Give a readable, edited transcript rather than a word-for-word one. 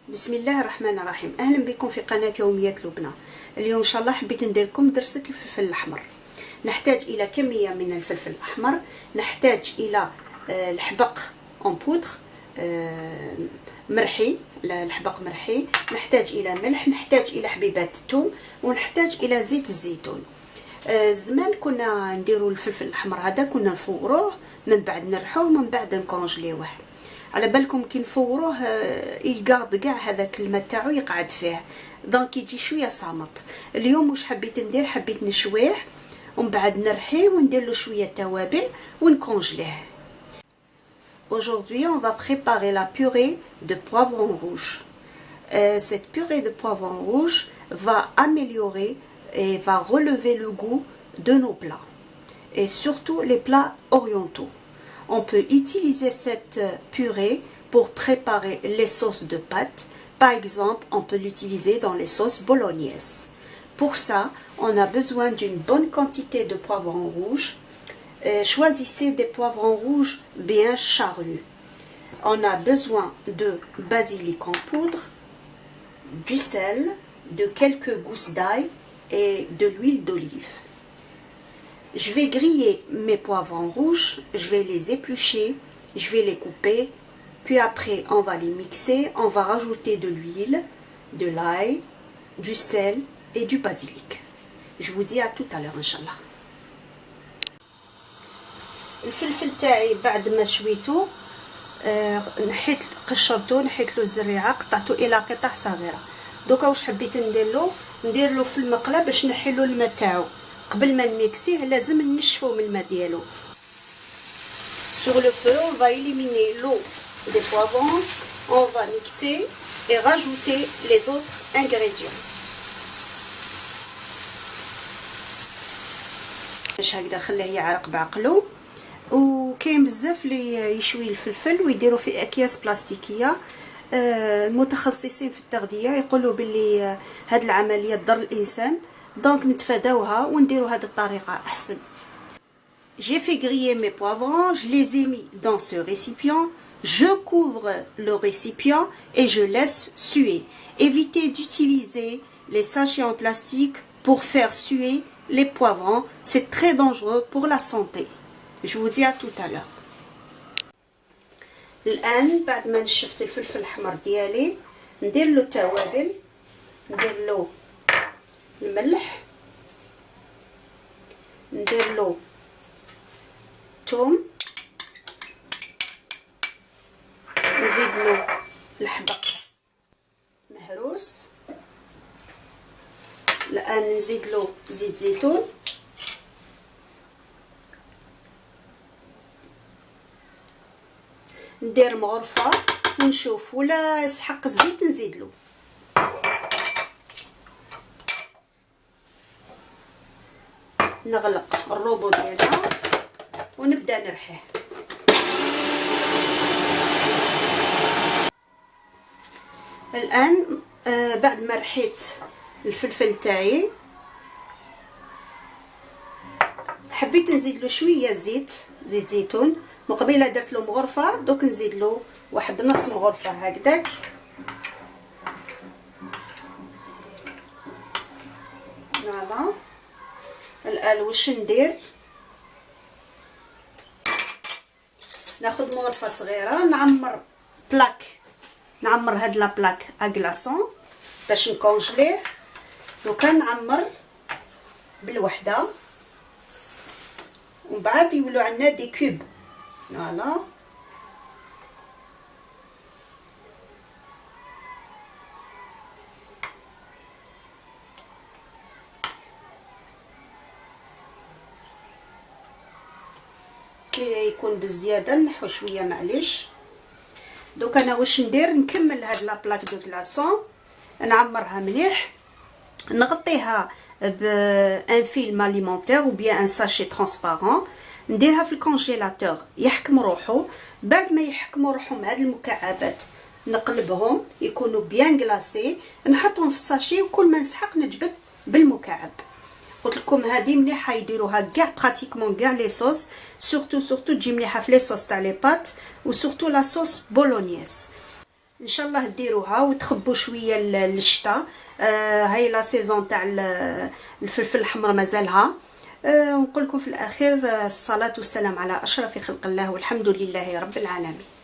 بسم الله الرحمن الرحيم. اهلا بكم في قناه يوميات لبنى. اليوم ان شاء الله حبيت ندير لكم درسه الفلفل الاحمر. نحتاج الى كميه من الفلفل الاحمر، نحتاج الى الحبق اون بودر مرحي، الحبق مرحي، نحتاج الى ملح، نحتاج الى حبيبات الثوم، ونحتاج الى زيت الزيتون. زمان كنا نديروا الفلفل الاحمر هذا، كنا نفوروه من بعد نرحوه من بعد نكونجليوه. على بالكم كي نفوروه يقعد كاع هذاك الماء تاعو يقعد فيه، دونك يجي شويه صامت. اليوم واش حبيت ندير، حبيت نشويه ومن بعد نرحيه وندير له شويه توابل ونكونجليه. Aujourd'hui, on va préparer la purée de poivron rouge. Cette purée de poivron rouge va améliorer et va relever le goût de nos plats, et surtout les plats orientaux. On peut utiliser cette purée pour préparer les sauces de pâtes. Par exemple, on peut l'utiliser dans les sauces bolognaises. Pour ça, on a besoin d'une bonne quantité de poivrons rouges. Choisissez des poivrons rouges bien charnus. On a besoin de basilic en poudre, du sel, de quelques gousses d'ail et de l'huile d'olive. Je vais griller mes poivrons rouges, je vais les éplucher, je vais les couper, puis après on va les mixer, on va rajouter de l'huile, de l'ail, du sel et du basilic. Je vous dis à tout à l'heure Inch'Allah. الفلفل تاعي بعد ما شويته نحيت قشرته، نحيت له الزريعه، قطعته الى قطع صغيره. دوكا واش حبيت ندير له في المقله باش نحي له الماء تاعو. قبل ما نميكسيه لازم ننشفو من الماء ديالو. Sur le feu, on va éliminer l'eau des poivrons, on va mixer et rajouter les autres ingrédients. باش هكذا خليه يعرق بعقلو. وكاين بزاف اللي يشوي الفلفل ويديروا في اكياس بلاستيكيه. المتخصصين في التغذيه يقولوا باللي هاد العمليه تضر الانسان، دونك نتفاداوها ونديروا هذه الطريقه احسن. J'ai fait griller mes poivrons, je les ai mis dans ce récipient, je couvre le récipient et je laisse suer. Évitez d'utiliser les sachets en plastique pour faire suer les poivrons, c'est très dangereux pour la santé. Je vous dis à tout à l'heure. الان بعد ما نشفت الفلفل الاحمر ديالي ندير له التوابل، ندير له الملح، ندير له الثوم، نزيد له الحبق مهروس، الان نزيد له زيت زيتون، ندير مغرفه ونشوف ولا يسحق الزيت نزيد له. نغلق الروبو ديالها ونبدا نرحيه. الان بعد ما رحيت الفلفل تاعي حبيت نزيد له شويه زيت زيتون. مقبله درت له مغرفه، دوك نزيد له واحد نص مغرفه هكذاك. فوالا الان واش ندير، ناخذ مغرفه صغيره نعمر بلاك، نعمر هاد لا بلاك اغلاصون باش نكونجليه. وكان نعمر بالوحده ومن بعد يولوا عندنا دي كوب. فوالا كي يكون بزياده نحو شويه معليش. دوك انا واش ندير، نكمل هاد لا بلاك دو كلاصون، نعمرها مليح، نغطيها بان فيلم اليمونتير او بيان ان ساشي ترانسبارون، نديرها في الكونجيلاتور يحكم روحو. بعد ما يحكموا روحهم هاد المكعبات نقلبهم يكونوا بيان غلاسي، نحطهم في الساشي وكل ما نسحق نجبد بالمكعب. قلت لكم هذه مليحه يديروها كاع براتيكمون كاع لي صوص، سورتو تجي مليحه في لي صوص تاع لي بات، وسورتو لا صوص بولونييز. ان شاء الله ديروها وتخبوا شويه للشتاء. هاي لا سيزون تاع الفلفل الاحمر مازالها. ونقول لكم في الاخير الصلاه والسلام على اشرف خلق الله والحمد لله رب العالمين.